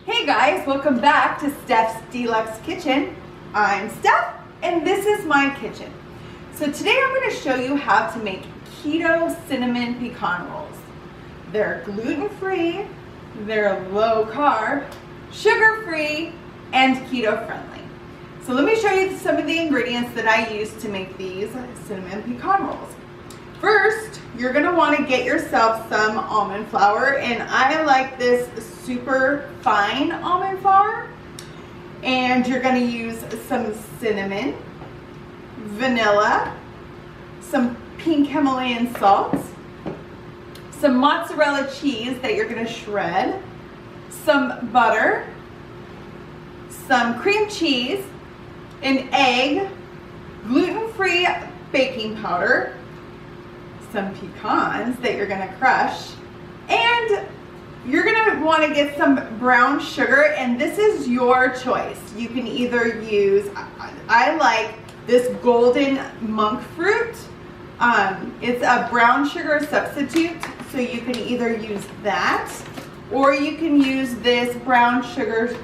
Hey guys, welcome back to Steph's Deluxe Kitchen. I'm Steph and this is my kitchen. So today I'm going to show you how to make keto cinnamon pecan rolls. They're gluten-free, they're low carb, sugar-free, and keto friendly. So let me show you some of the ingredients that I use to make these cinnamon pecan rolls. First, you're going to want to get yourself some almond flour, and I like this super fine almond flour. And you're going to use some cinnamon, vanilla, some pink Himalayan salt, some mozzarella cheese that you're going to shred, some butter, some cream cheese, an egg, gluten-free baking powder, some pecans that you're going to crush, and you're going to want to get some brown sugar, and this is your choice. You can either use, I like this golden Monkfruit. It's a brown sugar substitute, so you can either use that or you can use this brown sugar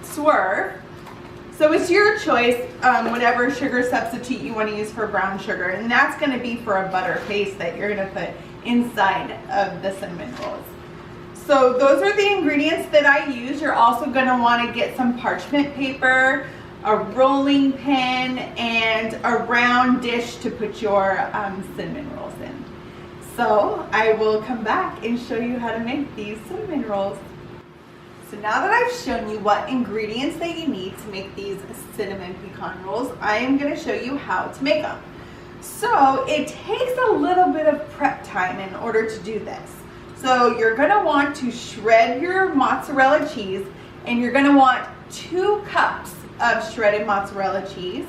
swerve. So it's your choice, whatever sugar substitute you want to use for brown sugar, and that's going to be for a butter paste that you're going to put inside of the cinnamon rolls. So those are the ingredients that I use. You're also going to want to get some parchment paper, a rolling pin, and a round dish to put your cinnamon rolls in. So I will come back and show you how to make these cinnamon rolls. So now that I've shown you what ingredients that you need to make these cinnamon pecan rolls, I am going to show you how to make them. So it takes a little bit of prep time in order to do this. So you're going to want to shred your mozzarella cheese, and you're going to want 2 cups of shredded mozzarella cheese,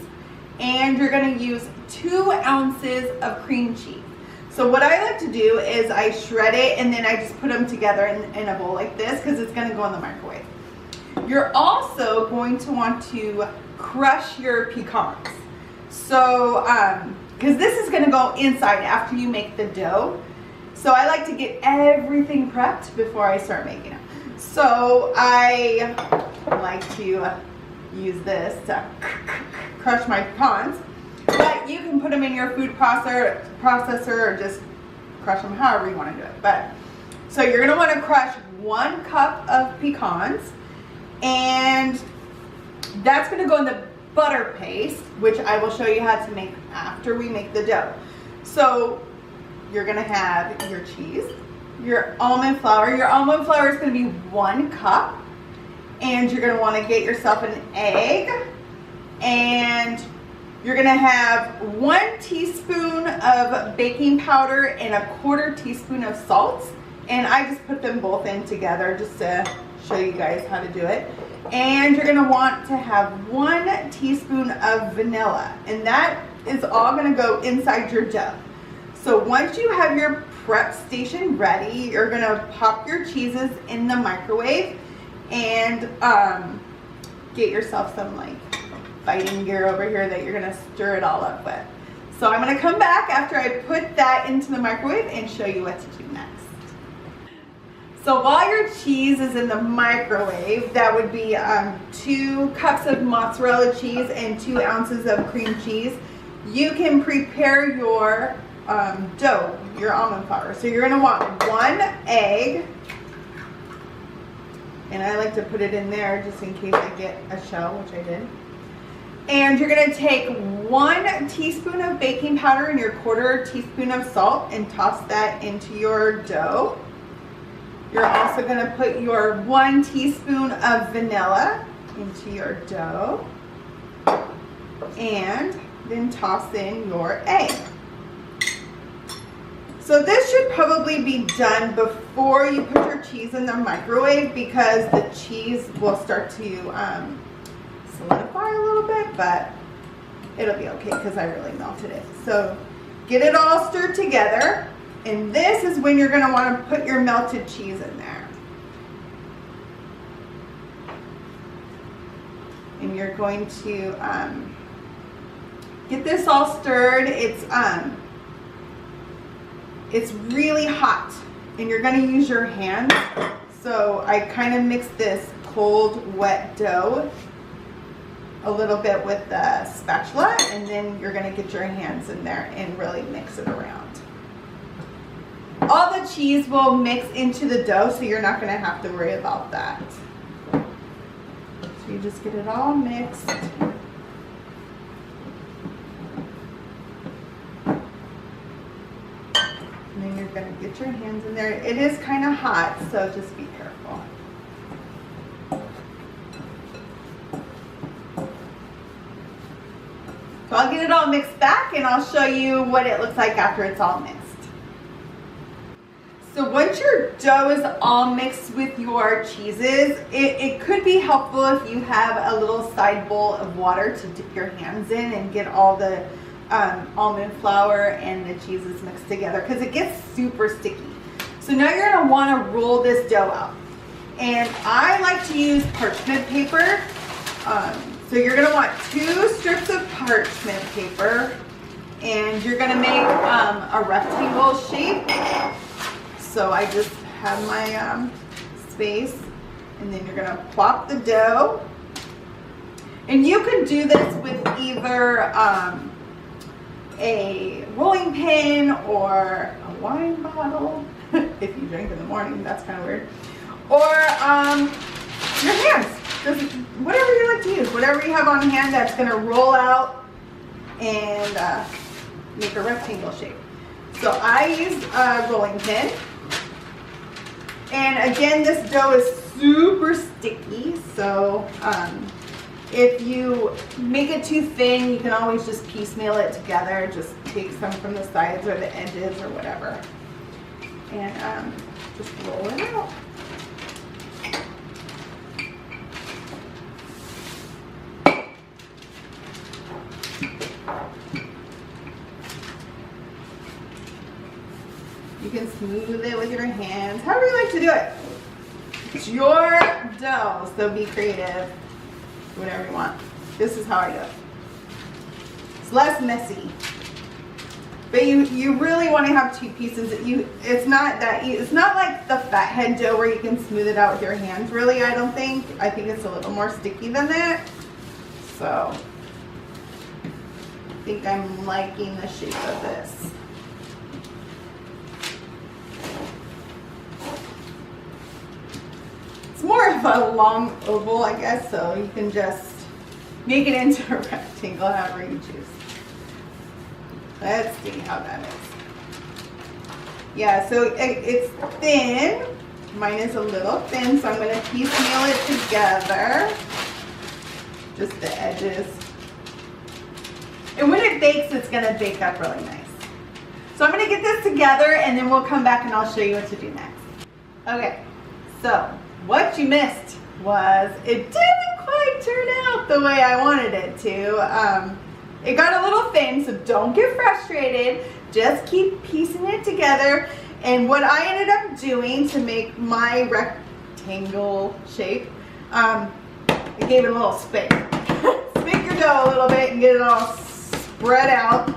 and you're going to use 2 ounces of cream cheese. So what I like to do is I shred it and then I just put them together in a bowl like this because it's going to go in the microwave. You're also going to want to crush your pecans. So, because this is going to go inside after you make the dough. So I like to get everything prepped before I start making it. So I like to use this to crush my pecans. But you can put them in your food processor or just crush them however you want to do it. But so you're going to want to crush 1 cup of pecans, and that's going to go in the butter paste, which I will show you how to make after we make the dough. So you're going to have your cheese, your almond flour. Your almond flour is going to be 1 cup, and you're going to want to get yourself an egg, and you're going to have 1 teaspoon of baking powder and 1/4 teaspoon of salt. And I just put them both in together just to show you guys how to do it. And you're going to want to have 1 teaspoon of vanilla. And that is all going to go inside your dough. So once you have your prep station ready, you're going to pop your cheeses in the microwave and get yourself some fighting gear over here that you're going to stir it all up with. So I'm going to come back after I put that into the microwave and show you what to do next. So while your cheese is in the microwave, that would be 2 cups of mozzarella cheese and 2 ounces of cream cheese. You can prepare your dough, your almond flour. So you're going to want 1 egg, and I like to put it in there just in case I get a shell, which I did. And you're going to take 1 teaspoon of baking powder and your 1/4 teaspoon of salt and toss that into your dough. You're also going to put your 1 teaspoon of vanilla into your dough, and then toss in your egg. So this should probably be done before you put your cheese in the microwave because the cheese will start to solidify a little bit, but it'll be okay because I really melted it. So get it all stirred together, and this is when you're going to want to put your melted cheese in there. And you're going to get this all stirred. It's really hot, and you're going to use your hands. So I kind of mix this cold, wet dough a little bit with the spatula, and then you're gonna get your hands in there and really mix it around. All the cheese will mix into the dough, so you're not gonna have to worry about that. So you just get it all mixed. And then you're gonna get your hands in there. It is kind of hot, so just be careful. So I'll get it all mixed back and I'll show you what it looks like after it's all mixed. So once your dough is all mixed with your cheeses, it could be helpful if you have a little side bowl of water to dip your hands in and get all the almond flour and the cheeses mixed together, because it gets super sticky. So now you're going to want to roll this dough out. And I like to use parchment paper. So you're going to want 2 strips of parchment paper, and you're going to make a rectangle shape. So I just have my space, and then you're going to plop the dough. And you can do this with either a rolling pin or a wine bottle. If you drink in the morning, that's kind of weird. Or your hands. Just whatever you like to use. Whatever you have on hand that's going to roll out and make a rectangle shape. So I use a rolling pin. And again, this dough is super sticky, so if you make it too thin, you can always just piecemeal it together. Just take some from the sides or the edges or whatever, and just roll it out. You can smooth it with your hands, however you like to do it. It's your dough, so be creative. Whatever you want. This is how I do it. It's less messy. But you really want to have 2 pieces. It's not like the fathead dough where you can smooth it out with your hands, really, I don't think. I think it's a little more sticky than that. So I think I'm liking the shape of this. More of a long oval, I guess, so you can just make it into a rectangle however you choose. Let's see how that is. Yeah, so it's thin. Mine is a little thin, so I'm going to piecemeal it together. Just the edges. And when it bakes, it's going to bake up really nice. So I'm going to get this together, and then we'll come back and I'll show you what to do next. Okay, so what you missed was it didn't quite turn out the way I wanted it to. It got a little thin, so don't get frustrated. Just keep piecing it together. And what I ended up doing to make my rectangle shape, I gave it a little spank. Spank your dough a little bit and get it all spread out.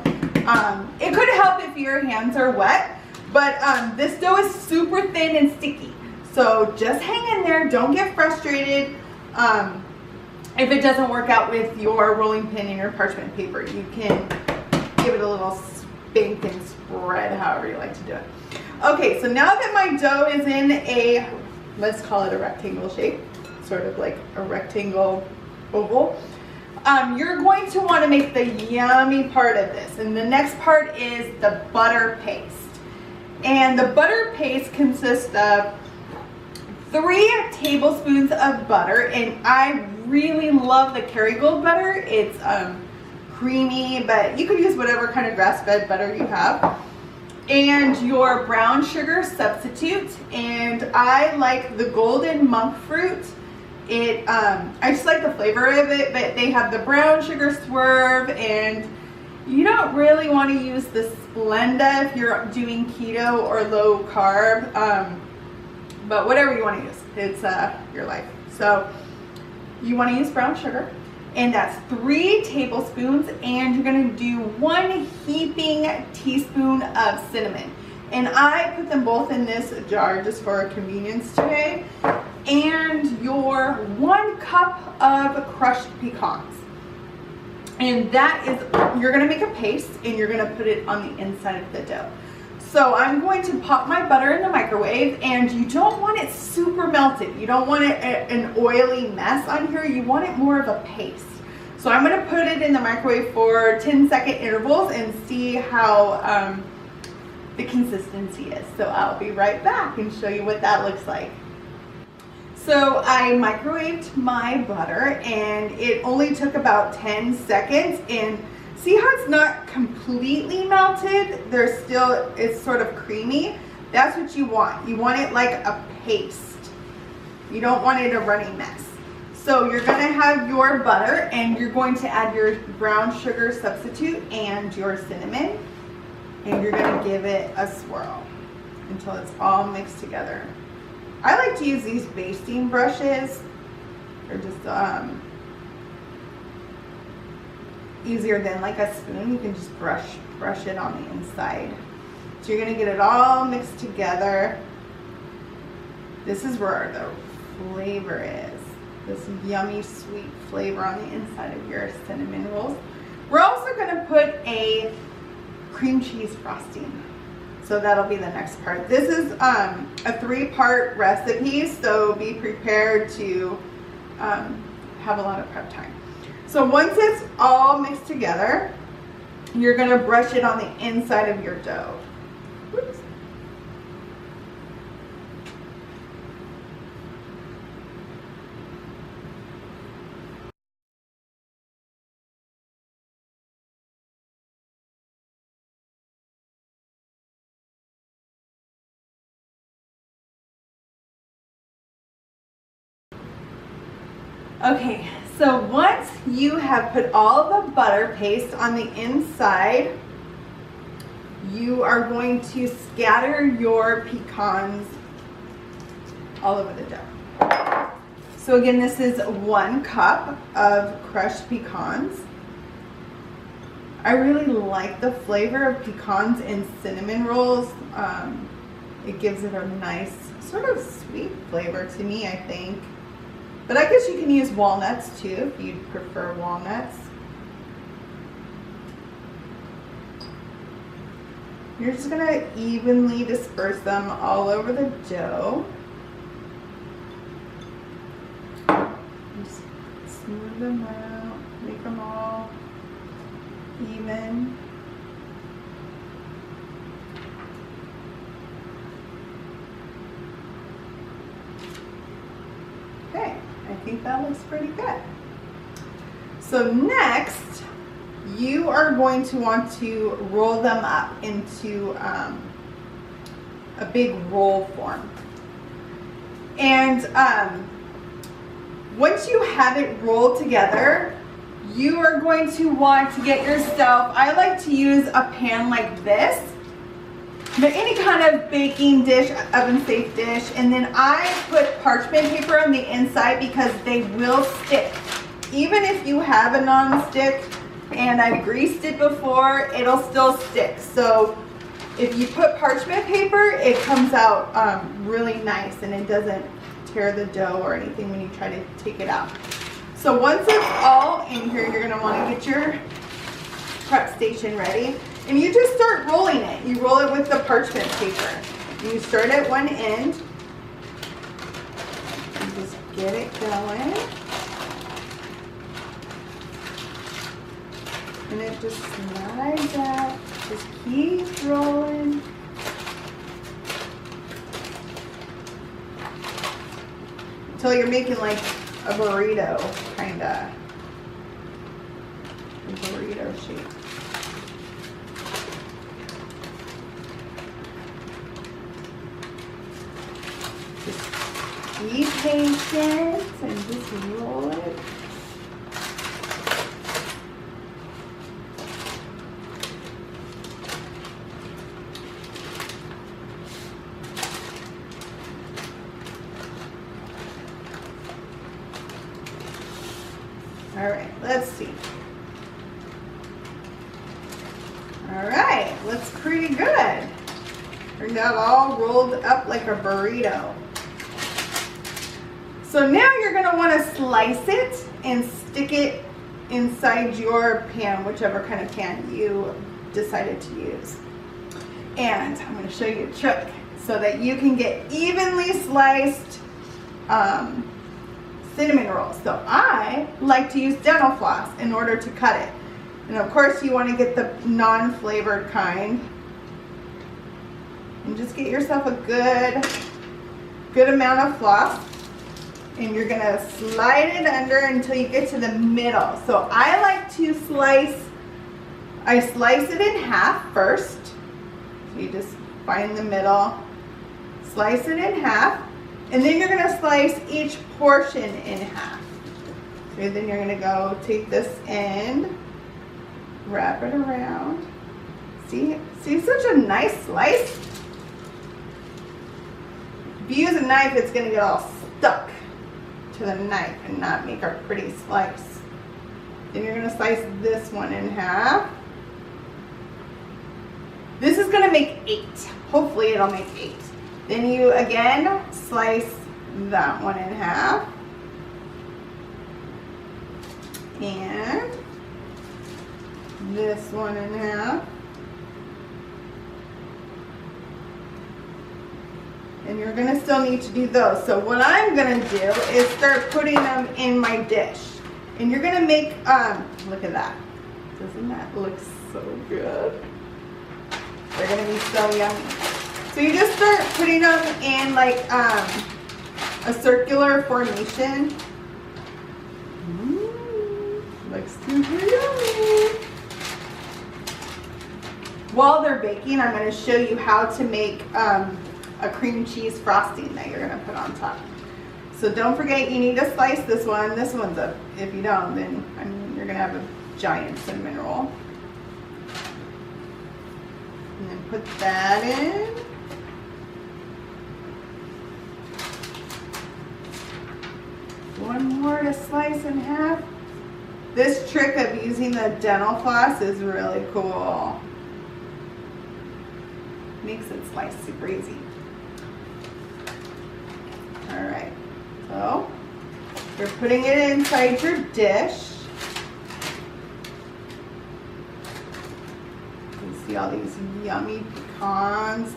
It could help if your hands are wet, but this dough is super thin and sticky. So just hang in there, don't get frustrated. If it doesn't work out with your rolling pin and your parchment paper, you can give it a little spank and spread however you like to do it. Okay, so now that my dough is in a, let's call it a rectangle shape, sort of like a rectangle oval, you're going to want to make the yummy part of this. And the next part is the butter paste. And the butter paste consists of 3 tablespoons of butter, and I really love the Kerrygold butter. It's creamy, but you could use whatever kind of grass-fed butter you have. And your brown sugar substitute, and I like the golden monk fruit. I just like the flavor of it, but they have the brown sugar swerve, and you don't really want to use the Splenda if you're doing keto or low carb. But whatever you want to use, it's your life. So you want to use brown sugar, and that's 3 tablespoons, and you're going to do 1 heaping teaspoon of cinnamon. And I put them both in this jar just for convenience today. And your 1 cup of crushed pecans. And that is, you're gonna make a paste and you're gonna put it on the inside of the dough. So I'm going to pop my butter in the microwave, and you don't want it super melted. You don't want it an oily mess on here. You want it more of a paste. So I'm gonna put it in the microwave for 10-second intervals and see how the consistency is. So I'll be right back and show you what that looks like. So I microwaved my butter and it only took about 10 seconds, and see how it's not completely melted? There's still, it's sort of creamy. That's what you want. You want it like a paste. You don't want it a runny mess. So you're gonna have your butter and you're going to add your brown sugar substitute and your cinnamon, and you're gonna give it a swirl until it's all mixed together. I like to use these basting brushes. They're just easier than like a spoon. You can just brush it on the inside. So you're gonna get it all mixed together. This is where the flavor is. This yummy sweet flavor on the inside of your cinnamon rolls. We're also gonna put a cream cheese frosting. So that'll be the next part. This is a 3-part recipe, so be prepared to have a lot of prep time. So once it's all mixed together, you're gonna brush it on the inside of your dough. Whoops. Okay, so once you have put all the butter paste on the inside, you are going to scatter your pecans all over the dough. So again, this is 1 cup of crushed pecans. I really like the flavor of pecans in cinnamon rolls. It gives it a nice sort of sweet flavor to me, I think. But I guess you can use walnuts too if you prefer walnuts. You're just gonna evenly disperse them all over the dough. Just smooth them out, make them all even. Okay, I think that looks pretty good. So next, you are going to want to roll them up into a big roll form. And once you have it rolled together, you are going to want to get yourself, I like to use a pan like this, but any kind of baking dish, oven safe dish, and then I put parchment paper on the inside because they will stick. Even if you have a non-stick and I've greased it before, it'll still stick. So if you put parchment paper, it comes out really nice and it doesn't tear the dough or anything when you try to take it out. So once it's all in here, you're gonna wanna get your prep station ready. And you just start rolling it. You roll it with the parchment paper. You start at one end. And just get it going. And it just slides out. Just keep rolling. Until you're making like a burrito, kinda. A burrito shape. Just be patient and just roll it. All right, let's see. All right, looks pretty good. Bring that all rolled up like a burrito. So now you're gonna wanna slice it and stick it inside your pan, whichever kind of pan you decided to use. And I'm gonna show you a trick so that you can get evenly sliced cinnamon rolls. So I like to use dental floss in order to cut it. And of course you wanna get the non-flavored kind. And just get yourself a good amount of floss. And you're gonna slide it under until you get to the middle. So I like to slice it in half first. So you just find the middle, slice it in half, and then you're gonna slice each portion in half. So then you're gonna go take this end, wrap it around. See such a nice slice? If you use a knife, it's gonna get all stuck to the knife and not make a pretty slice. Then you're gonna slice this one in half. This is gonna make 8. Hopefully it'll make 8. Then you again slice that one in half. And this one in half. And you're gonna still need to do those. So what I'm gonna do is start putting them in my dish. And you're gonna make, look at that. Doesn't that look so good? They're gonna be so yummy. So you just start putting them in like a circular formation. Looks super yummy. While they're baking, I'm gonna show you how to make a cream cheese frosting that you're gonna put on top. So don't forget, you need to slice this one. This one's up. If you don't, then I mean, you're gonna have a giant cinnamon roll. And then put that in. One more to slice in half. This trick of using the dental floss is really cool. Makes it slice super easy. All right, so you're putting it inside your dish. You can see all these yummy pecans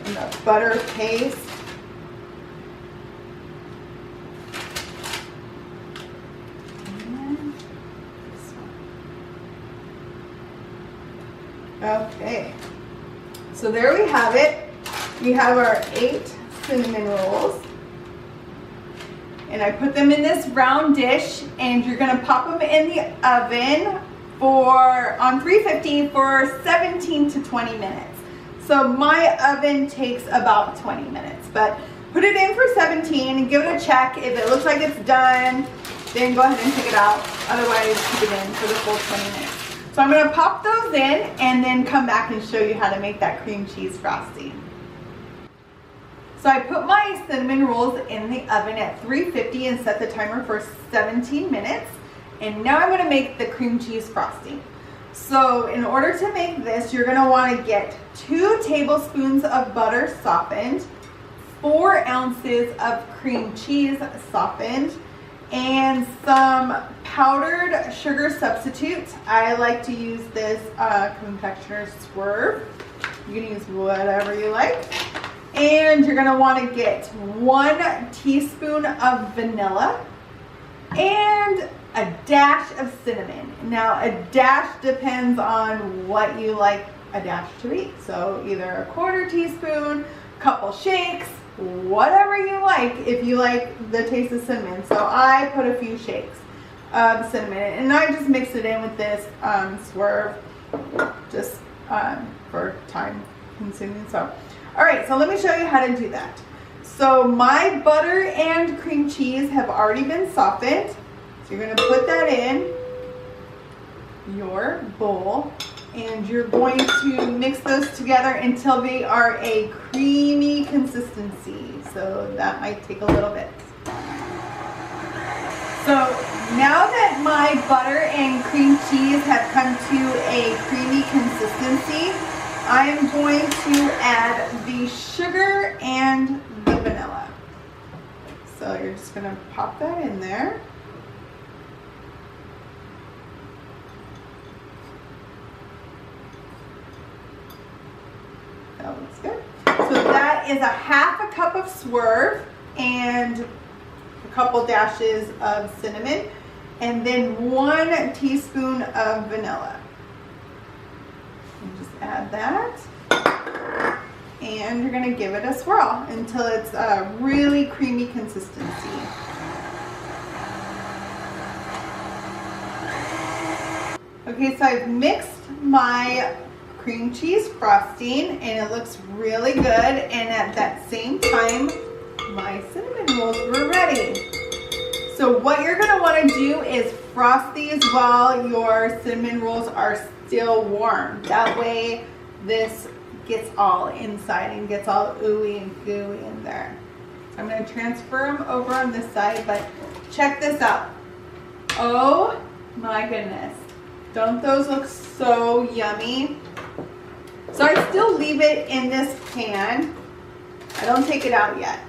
and the butter paste. And this one. Okay, so there we have it. We have our 8 cinnamon rolls, and I put them in this round dish, and you're gonna pop them in the oven on 350 for 17 to 20 minutes. So my oven takes about 20 minutes, but put it in for 17 and give it a check. If it looks like it's done, then go ahead and take it out. Otherwise, keep it in for the full 20 minutes. So I'm gonna pop those in and then come back and show you how to make that cream cheese frosting. So I put my cinnamon rolls in the oven at 350 and set the timer for 17 minutes. And now I'm gonna make the cream cheese frosting. So in order to make this, you're gonna wanna get 2 tablespoons of butter softened, 4 ounces of cream cheese softened, and some powdered sugar substitute. I like to use this confectioner's Swerve. You can use whatever you like. And you're gonna wanna get 1 teaspoon of vanilla and a dash of cinnamon. Now a dash depends on what you like a dash to be. So either a 1/4 teaspoon, couple shakes, whatever you like if you like the taste of cinnamon. So I put a few shakes of cinnamon and I just mix it in with this Swerve just for time consuming. So all right, so let me show you how to do that. So my butter and cream cheese have already been softened. So you're gonna put that in your bowl and you're going to mix those together until they are a creamy consistency. So that might take a little bit. So now that my butter and cream cheese have come to a creamy consistency, I am going to add the sugar and the vanilla. So you're just going to pop that in there. That looks good. So that is a half a cup of swerve and a couple dashes of cinnamon, and then 1 teaspoon of vanilla. And just add that, and you're going to give it a swirl until it's a really creamy consistency. Okay, so I've mixed my cream cheese frosting and it looks really good, and at that same time my cinnamon rolls were ready. So what you're going to want to do is frost these while your cinnamon rolls are still warm. That way this gets all inside and gets all ooey and gooey in there. So I'm going to transfer them over on this side, but check this out. Oh my goodness. Don't those look so yummy? So I still leave it in this pan. I don't take it out yet.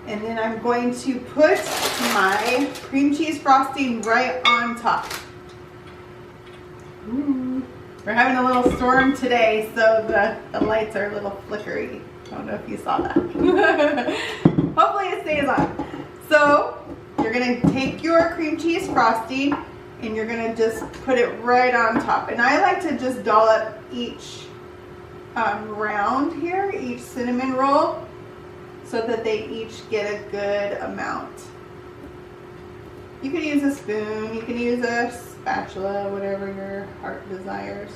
And then I'm going to put my cream cheese frosting right on top. Ooh. We're having a little storm today, so the lights are a little flickery. I don't know if you saw that. Hopefully it stays on. So you're going to take your cream cheese frosting and you're going to just put it right on top. And I like to just dollop each round here, each cinnamon roll, so that they each get a good amount. You can use a spoon, you can use a spatula, whatever your heart desires.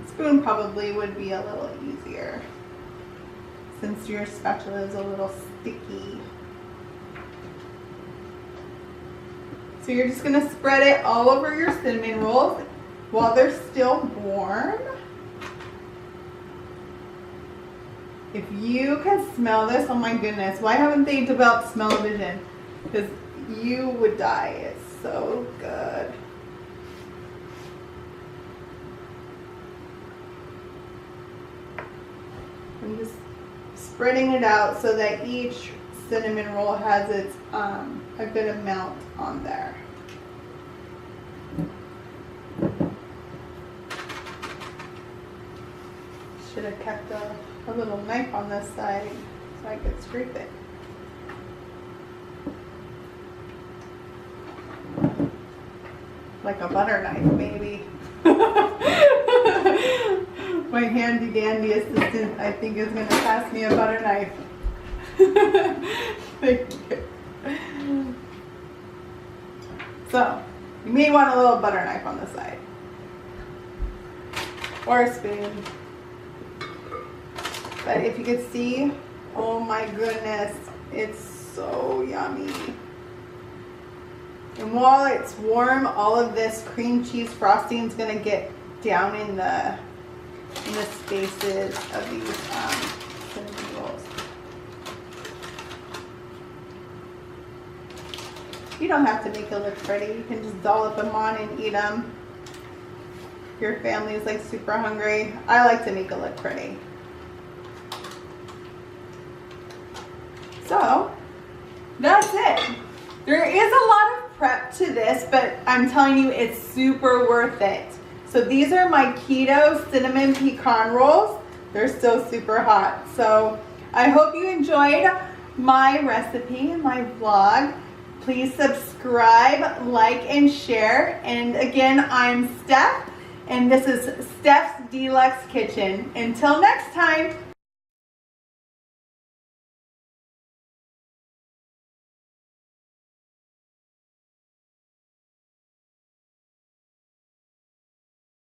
A spoon probably would be a little easier since your spatula is a little sticky. So you're just going to spread it all over your cinnamon rolls while they're still warm. If you can smell this, oh my goodness, why haven't they developed smell-o-vision? Because you would die. It's so good. I'm just spreading it out so that each cinnamon roll has its a good amount on there. Should have kept a little knife on this side so I could scrape it. Like a butter knife, maybe. My handy dandy assistant, I think, is going to pass me a butter knife. Thank you. So, you may want a little butter knife on the side. Or a spoon. But if you could see, oh my goodness, it's so yummy. And while it's warm, all of this cream cheese frosting is going to get down in the spaces of these cinnamon rolls. You don't have to make it look pretty. You can just dollop them on and eat them. If your family is like super hungry, I like to make it look pretty. So, that's it. There is a lot of prep to this, but I'm telling you, it's super worth it. So these are my keto cinnamon pecan rolls. They're still super hot. So I hope you enjoyed my recipe, my vlog. Please subscribe, like, and share. And again, I'm Steph, and this is Steph's Deluxe Kitchen. Until next time.